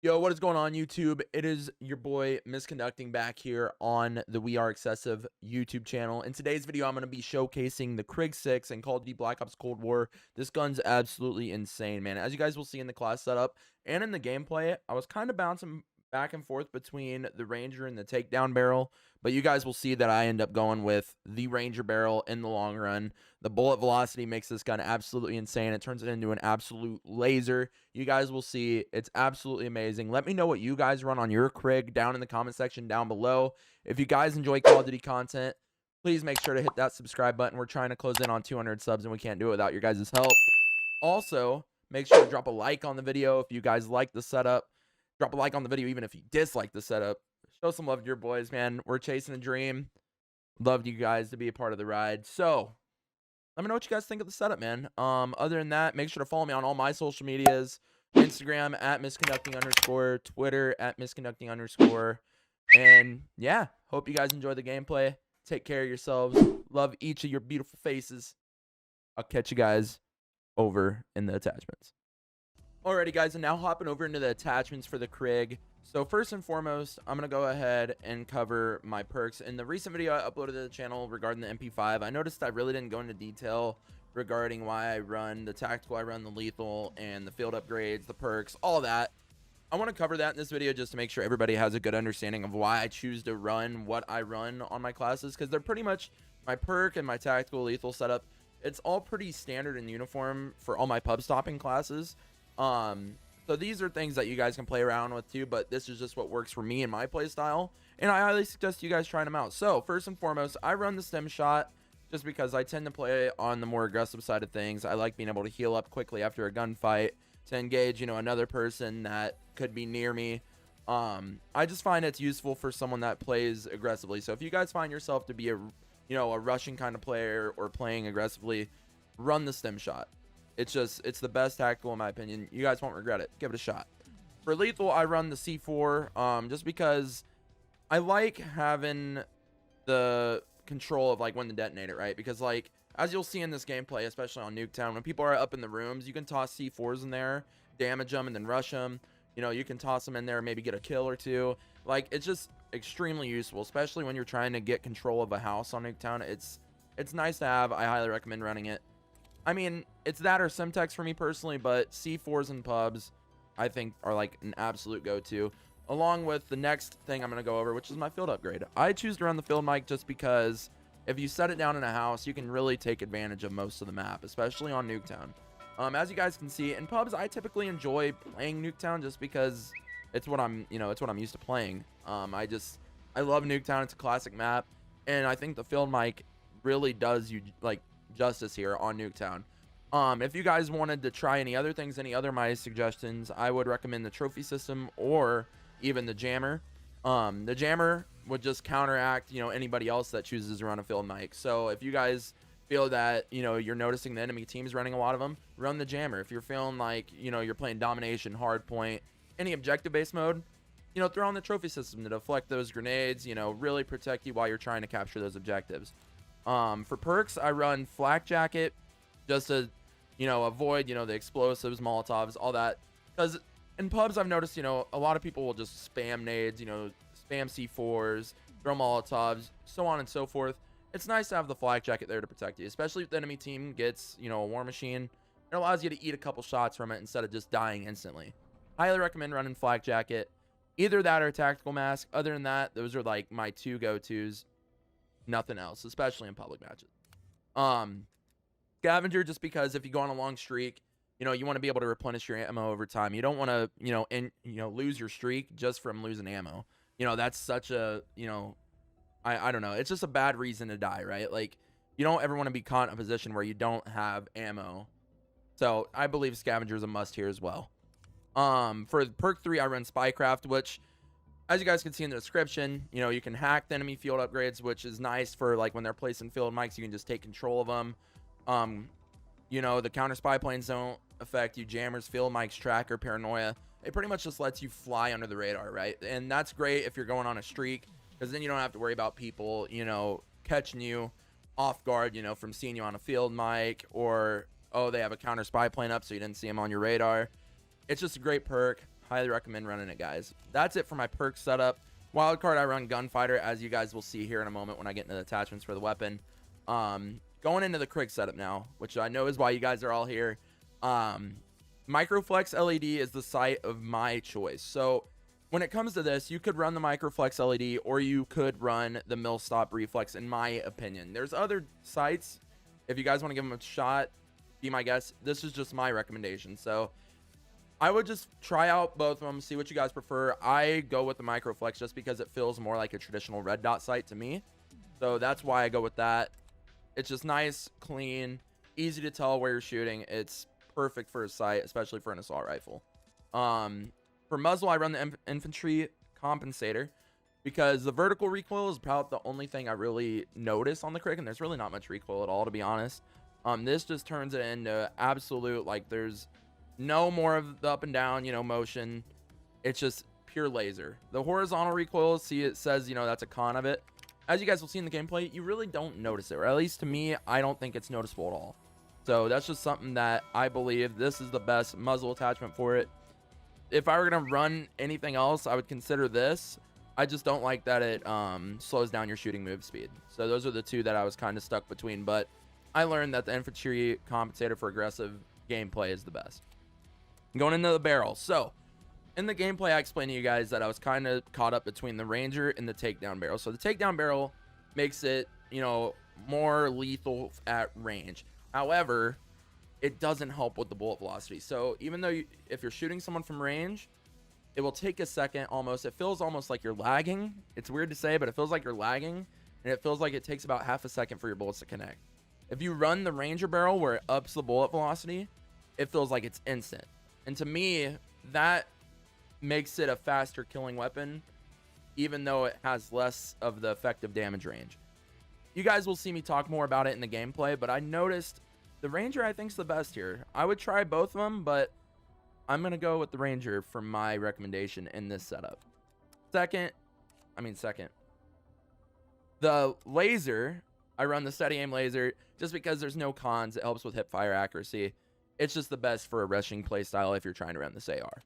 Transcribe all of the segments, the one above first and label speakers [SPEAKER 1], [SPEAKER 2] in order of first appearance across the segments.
[SPEAKER 1] Yo, what is going on, YouTube? It is your boy Misconducting back here on the We Are Excessive YouTube channel. In today's video, I'm going to be showcasing the KRIG 6 and Call of Duty Black Ops Cold War. This gun's absolutely insane, man. As you guys will see in the class setup and in the gameplay, I was kind of bouncing back and forth between the Ranger and the takedown barrel, but you guys will see that I end up going with the Ranger barrel in the long run. The bullet velocity makes this gun absolutely insane. It turns it into an absolute laser. You guys will see it's absolutely amazing. Let me know what you guys run on your KRIG down in the comment section down below. If you guys enjoy Call of Duty content, please make sure to hit that subscribe button. We're trying to close in on 200 subs, and we can't do it without your guys' help. Also, make sure to drop a like on the video if you guys like the setup. Drop a like on the video even if you dislike the setup. Show some love to your boys, man. We're chasing a dream. Love you guys to be a part of the ride. So, let me know what you guys think of the setup, man. Other than that, make sure to follow me on all my social medias. Instagram at misconducting_, Twitter at misconducting_. And yeah, hope you guys enjoy the gameplay. Take care of yourselves. Love each of your beautiful faces. I'll catch you guys over in the attachments. Alrighty, guys, and now hopping over into the attachments for the KRIG. So first and foremost, I'm going to go ahead and cover my perks. In the recent video I uploaded to the channel regarding the MP5, I noticed I really didn't go into detail regarding why I run the tactical, I run the lethal, and the field upgrades, the perks, all that. I want to cover that in this video just to make sure everybody has a good understanding of why I choose to run what I run on my classes, because they're pretty much my perk and my tactical lethal setup. It's all pretty standard and uniform for all my pub stopping classes. So these are things that you guys can play around with too, but this is just what works for me and my play style, and I highly suggest you guys trying them out. So first and foremost, I run the stem shot just because I tend to play on the more aggressive side of things. I like being able to heal up quickly after a gunfight to engage, another person that could be near me. I just find it's useful for someone that plays aggressively. So if you guys find yourself to be a rushing kind of player or playing aggressively, run the stem shot. It's the best tactical in my opinion. You guys won't regret it. Give it a shot. For lethal, I run the C4 just because I like having the control of like when to detonate it, right? Because like as you'll see in this gameplay, especially on Nuketown, when people are up in the rooms, you can toss C4s in there, damage them, and then rush them. You can toss them in there, maybe get a kill or two. Like, it's just extremely useful, especially when you're trying to get control of a house on Nuketown. It's nice to have. I highly recommend running it. I mean, it's that or Semtex for me personally, but C4s and pubs, I think, are like an absolute go-to. Along with the next thing I'm going to go over, which is my field upgrade. I choose to run the field mic just because if you set it down in a house, you can really take advantage of most of the map, especially on Nuketown. As you guys can see, in pubs, I typically enjoy playing Nuketown just because it's what I'm, it's what I'm used to playing. I love Nuketown. It's a classic map, and I think the field mic really does you like justice here on Nuketown. If you guys wanted to try any other things, any other my suggestions, I would recommend the trophy system or even the jammer. The jammer would just counteract anybody else that chooses to run a field mic. So if you guys feel that you're noticing the enemy teams running a lot of them, run the jammer. If you're feeling like you're playing domination, hard point, any objective based mode, throw on the trophy system to deflect those grenades, really protect you while you're trying to capture those objectives. For perks, I run flak jacket just to avoid the explosives, molotovs, all that, because in pubs I've noticed a lot of people will just spam nades, spam C4s, throw molotovs, so on and so forth. It's nice to have the flak jacket there to protect you, especially if the enemy team gets a war machine. It allows you to eat a couple shots from it instead of just dying instantly. Highly recommend running flak jacket, either that or tactical mask. Other than that, those are like my two go-tos. Nothing else, especially in public matches. Scavenger, just because if you go on a long streak, you want to be able to replenish your ammo over time. You don't want to lose your streak just from losing ammo. That's such a I don't know, it's just a bad reason to die, right? Like, you don't ever want to be caught in a position where you don't have ammo. So I believe Scavenger is a must here as well. For perk 3, I run Spycraft, which, as you guys can see in the description, you can hack the enemy field upgrades, which is nice for like when they're placing field mics. You can just take control of them. The counter spy planes don't affect you. Jammers, field mics, tracker, paranoia. It pretty much just lets you fly under the radar, right? And that's great if you're going on a streak, because then you don't have to worry about people, catching you off guard, from seeing you on a field mic, or, oh, they have a counter spy plane up so you didn't see them on your radar. It's just a great perk. highly recommend running it, guys. That's it for my perk setup. Wildcard, I run Gunfighter, as you guys will see here in a moment when I get into the attachments for the weapon. Going into the KRIG setup now, which I know is why you guys are all here. Microflex LED is the sight of my choice. So when it comes to this, you could run the Microflex LED or you could run the Millstop Reflex, in my opinion. There's other sights. If you guys want to give them a shot, be my guest. This is just my recommendation. So I would just try out both of them, see what you guys prefer. I go with the Microflex just because it feels more like a traditional red dot sight to me. So that's why I go with that. It's just nice, clean, easy to tell where you're shooting. It's perfect for a sight, especially for an assault rifle. For muzzle, I run the infantry compensator because the vertical recoil is about the only thing I really notice on the KRIG, and there's really not much recoil at all, to be honest. This just turns it into absolute, like, there's no more of the up and down, you know, motion. It's just pure laser. The horizontal recoil, see, it says, you know, that's a con of it. As you guys will see in the gameplay, you really don't notice it, or at least to me, I don't think it's noticeable at all. So that's just something that I believe this is the best muzzle attachment for it. If I were going to run anything else, I would consider this. I just don't like that it slows down your shooting move speed. So those are the two that I was kind of stuck between, but I learned that the infantry compensator for aggressive gameplay is the best. Going into the barrel. So in the gameplay, I explained to you guys that I was kind of caught up between the Ranger and the takedown barrel. So the takedown barrel makes it, you know, more lethal at range. However, it doesn't help with the bullet velocity. So even though if you're shooting someone from range, it will take a second almost. It feels almost like you're lagging. It's weird to say, but it feels like you're lagging, and it feels like it takes about half a second for your bullets to connect. If you run the Ranger barrel where it ups the bullet velocity, it feels like it's instant. And to me, that makes it a faster killing weapon, even though it has less of the effective damage range. You guys will see me talk more about it in the gameplay, but I noticed the Ranger, I think, is the best here. I would try both of them, but I'm going to go with the Ranger for my recommendation in this setup. Second, the laser, I run the steady aim laser just because there's no cons. It helps with hip fire accuracy. It's just the best for a rushing playstyle if you're trying to run this AR.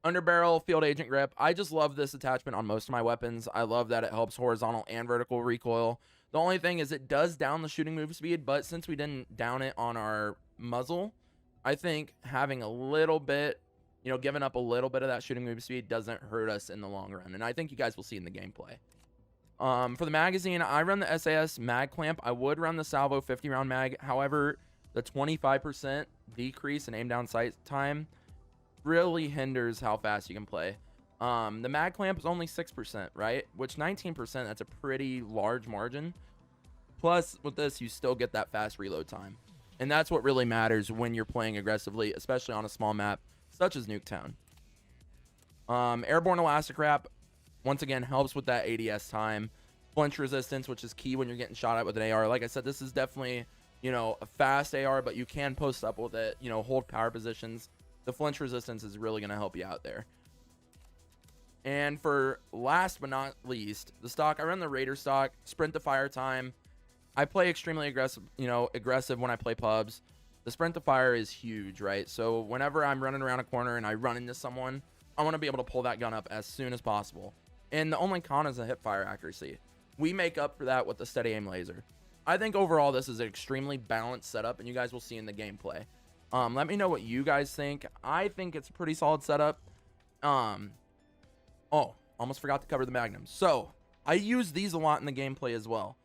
[SPEAKER 1] Underbarrel field agent grip. I just love this attachment on most of my weapons. I love that it helps horizontal and vertical recoil. The only thing is it does down the shooting move speed, but since we didn't down it on our muzzle, I think having a little bit, you know, giving up a little bit of that shooting move speed doesn't hurt us in the long run. And I think you guys will see in the gameplay. For the magazine, I run the SAS mag clamp. I would run the Salvo 50 round mag. However, the 25% decrease in aim down sight time really hinders how fast you can play. The mag clamp is only 6%, right? Which 19%, that's a pretty large margin. Plus, with this, you still get that fast reload time. And that's what really matters when you're playing aggressively, especially on a small map such as Nuketown. Airborne elastic wrap, once again, helps with that ADS time. Flinch resistance, which is key when you're getting shot at with an AR. Like I said, this is definitely, you know, a fast AR, but you can post up with it, you know, hold power positions. The flinch resistance is really going to help you out there. And for last but not least, the stock, I run the Raider stock, sprint to fire time. I play extremely aggressive, you know, aggressive when I play pubs. The sprint to fire is huge, right? So whenever I'm running around a corner and I run into someone, I want to be able to pull that gun up as soon as possible. And the only con is the hip fire accuracy. We make up for that with the steady aim laser. I think overall this is an extremely balanced setup, and you guys will see in the gameplay. Let me know what you guys think. I think it's a pretty solid setup. Oh, almost forgot to cover the magnums. So I use these a lot in the gameplay as well.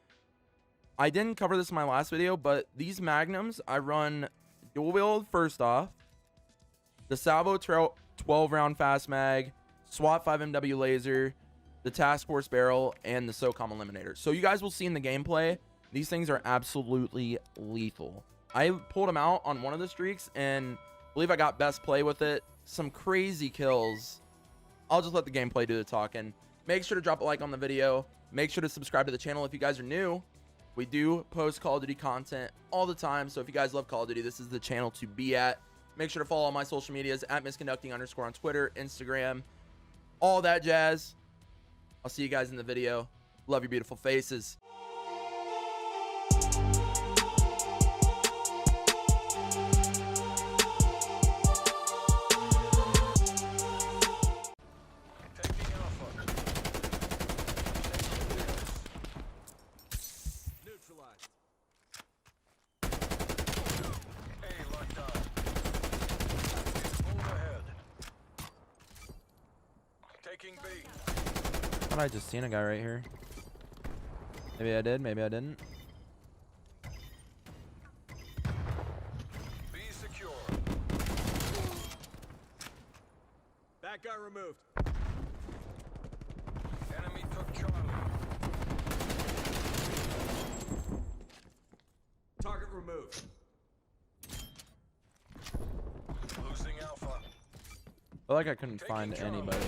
[SPEAKER 1] I didn't cover this in my last video, but these magnums, I run dual wield first off, the Salvo 12 round fast mag, SWAT 5 MW laser, the Task Force barrel, and the SOCOM eliminator. So you guys will see in the gameplay, these things are absolutely lethal. I pulled them out on one of the streaks and I believe I got best play with it. Some crazy kills. I'll just let the gameplay do the talking. Make sure to drop a like on the video. Make sure to subscribe to the channel if you guys are new. We do post Call of Duty content all the time, so if you guys love Call of Duty, this is the channel to be at. Make sure to follow all my social medias at misconducting_ on Twitter, Instagram, all that jazz. I'll see you guys in the video. Love your beautiful faces.
[SPEAKER 2] Taking B.
[SPEAKER 1] Thought I just seen a guy right here. Maybe I did, maybe I didn't.
[SPEAKER 2] B secure.
[SPEAKER 3] That guy removed.
[SPEAKER 2] Enemy took Charlie.
[SPEAKER 3] Target removed.
[SPEAKER 2] Losing Alpha.
[SPEAKER 1] I feel like I couldn't find anybody.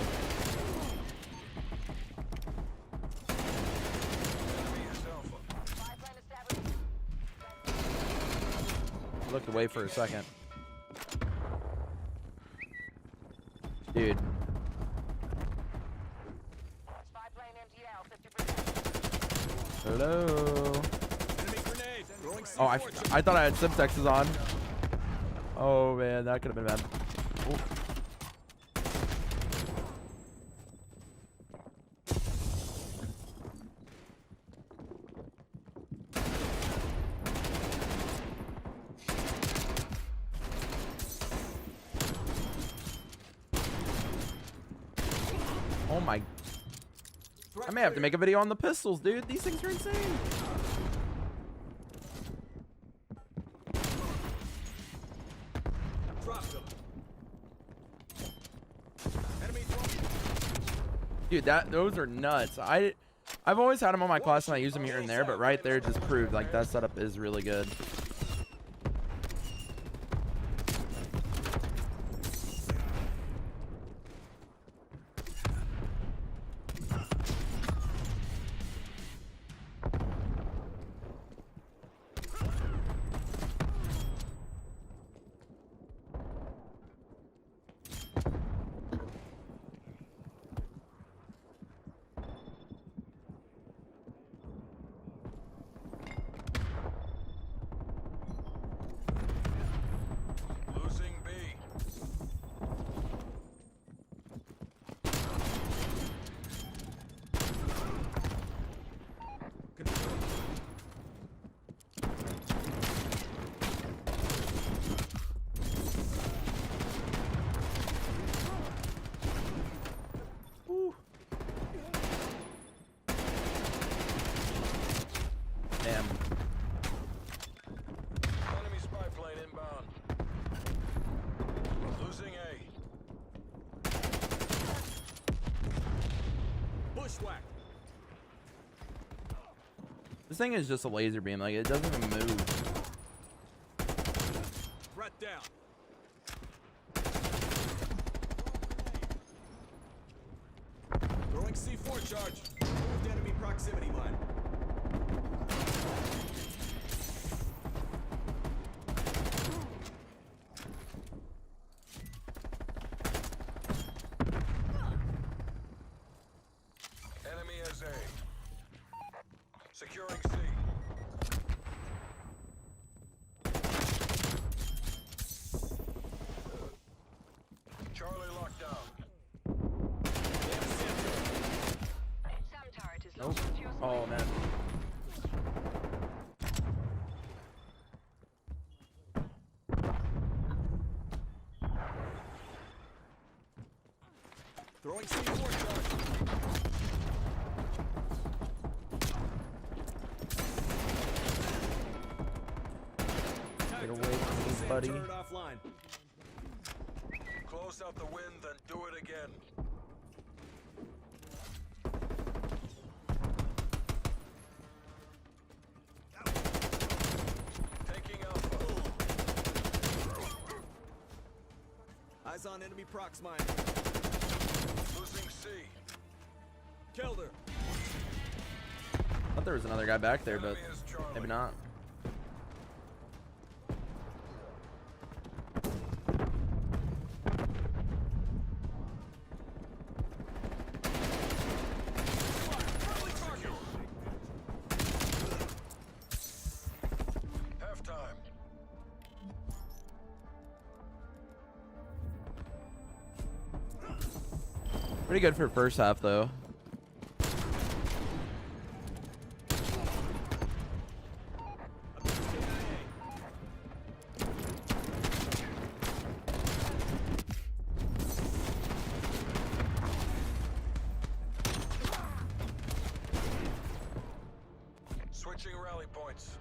[SPEAKER 2] Enemy is Alpha.
[SPEAKER 1] I looked away for a second. Dude. Hello.
[SPEAKER 3] Enemy grenade. Throwing
[SPEAKER 1] Oh, I
[SPEAKER 3] C4
[SPEAKER 1] thought I had Simtexes on. Oh man, that could have been bad. Ooh. Oh my. I may have to make a video on the pistols, dude. These things are insane.
[SPEAKER 3] Dropped him. Enemy throwing.
[SPEAKER 1] Dude, those are nuts. I've always had them on my class and I use them here and there, but right there just proved like that setup is really good.
[SPEAKER 2] Losing B.
[SPEAKER 1] Damn.
[SPEAKER 2] Enemy spy plane inbound. Losing A.
[SPEAKER 3] Bushwhack.
[SPEAKER 1] This thing is just a laser beam. Like, it doesn't even move.
[SPEAKER 3] Threat down. Throwing C4 charge. Moved enemy proximity mine.
[SPEAKER 2] Enemy is A. Securing C. Charlie locked down.
[SPEAKER 1] Nope. Oh man.
[SPEAKER 3] Throwing C4 charge.
[SPEAKER 1] Get away from me, buddy.
[SPEAKER 3] Turret offline.
[SPEAKER 2] Close out the wind, then do it again. Taking Alpha.
[SPEAKER 3] Eyes on enemy prox mine.
[SPEAKER 2] Losing C.
[SPEAKER 3] Killed her.
[SPEAKER 1] I thought there was another guy back there, but
[SPEAKER 2] Enemy is Charlie.
[SPEAKER 1] maybe not.
[SPEAKER 2] Halftime.
[SPEAKER 1] Pretty good for first half, though.
[SPEAKER 2] rally points.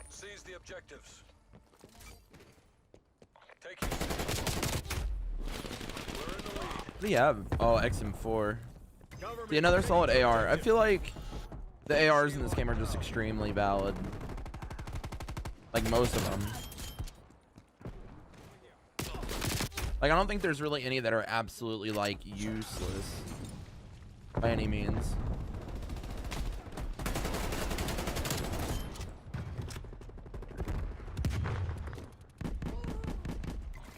[SPEAKER 2] Seize the objectives. Taking. We're in the lead.
[SPEAKER 1] What do you have? Oh, XM4.
[SPEAKER 3] Government
[SPEAKER 1] See, another solid
[SPEAKER 3] taking
[SPEAKER 1] AR. I
[SPEAKER 3] objective.
[SPEAKER 1] feel like the ARs in this game are just extremely valid. Like most of them. Like, I don't think there's really any that are absolutely, like, useless. By any means.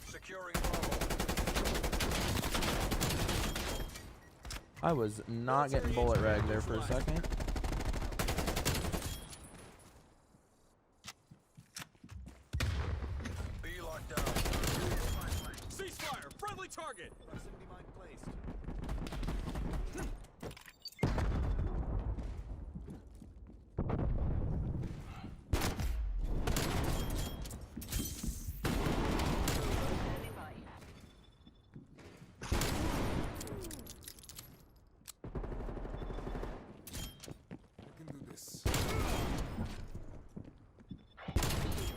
[SPEAKER 2] Securing Bravo.
[SPEAKER 1] I was not getting bullet rag there for a second.
[SPEAKER 2] B locked down.
[SPEAKER 3] Ceasefire. Friendly target. Proximity mine placed. I can do this.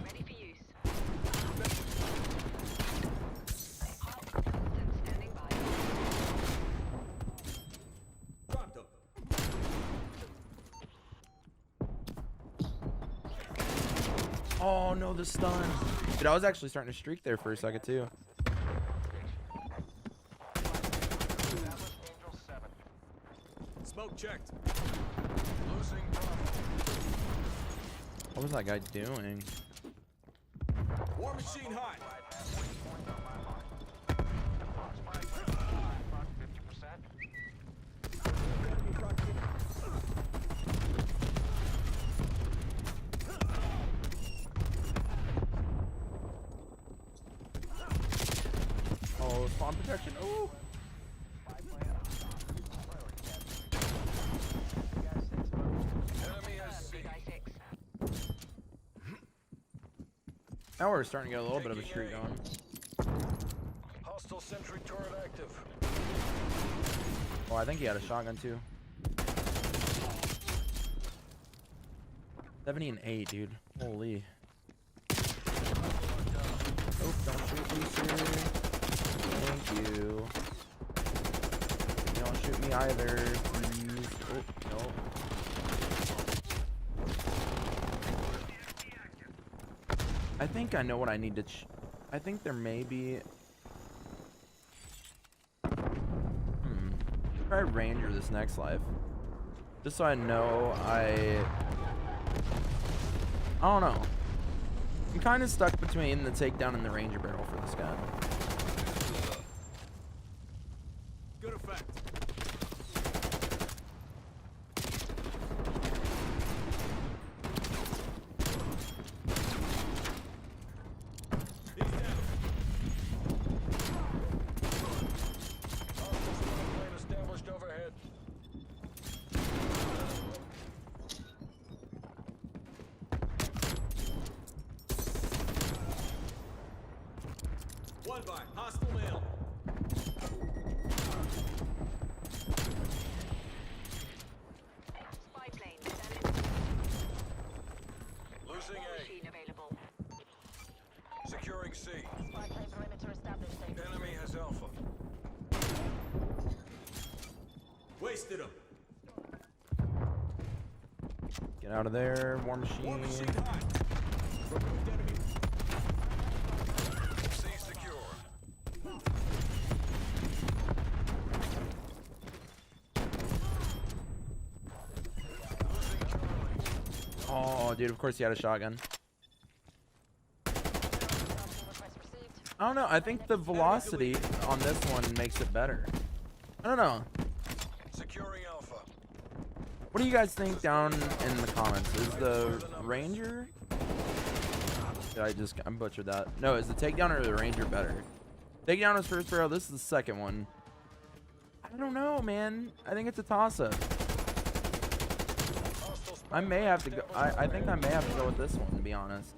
[SPEAKER 4] Ready for use. Standing by.
[SPEAKER 3] Dropped him.
[SPEAKER 1] Oh, no, the stun. Dude, I was actually starting to streak there for a second, too.
[SPEAKER 3] Smoke checked.
[SPEAKER 2] Losing Bravo.
[SPEAKER 1] What was that guy doing?
[SPEAKER 3] War machine hot.
[SPEAKER 1] Oh, spawn protection. Oh.
[SPEAKER 2] Enemy has C.
[SPEAKER 4] Big I-6.
[SPEAKER 1] Now we're starting to get a little bit of a streak going.
[SPEAKER 2] Hostile sentry turret active.
[SPEAKER 1] Oh, I think he had a shotgun, too. 70 and 8, dude. Holy. Oh, don't shoot me, sir. Thank you. Don't shoot me either, please. Oh, no. I think I know what I need to I think there may be... Try Ranger this next life. Just so I know I don't know. I'm kind of stuck between the takedown and the Ranger barrel for this gun.
[SPEAKER 3] Good effect. He's down.
[SPEAKER 2] Hostile spy plane established overhead.
[SPEAKER 3] One by. Hostile male.
[SPEAKER 4] Spy plane standing.
[SPEAKER 2] Losing
[SPEAKER 4] War
[SPEAKER 2] A.
[SPEAKER 4] machine available.
[SPEAKER 2] Securing C.
[SPEAKER 4] Spy plane perimeter established.
[SPEAKER 2] Enemy has Alpha.
[SPEAKER 3] Wasted him.
[SPEAKER 1] Get out of there, War Machine.
[SPEAKER 3] War machine hot. Removed enemy.
[SPEAKER 2] C secure. Losing Charlie.
[SPEAKER 1] Oh, dude, of course he had a shotgun.
[SPEAKER 4] Request received.
[SPEAKER 1] I don't know. I think the velocity on this one makes it better. I don't know.
[SPEAKER 2] Securing Alpha.
[SPEAKER 1] What do you guys think down in the comments? Is the Ranger? Did I butchered that. No, is the takedown or the Ranger better? Takedown is first barrel. This is the second one. I don't know, man. I think it's a toss-up.
[SPEAKER 2] Hostile spy
[SPEAKER 1] I may
[SPEAKER 2] plane
[SPEAKER 1] have to go.
[SPEAKER 2] established
[SPEAKER 1] I think I
[SPEAKER 2] overhead.
[SPEAKER 1] may have to go with this one, to be honest.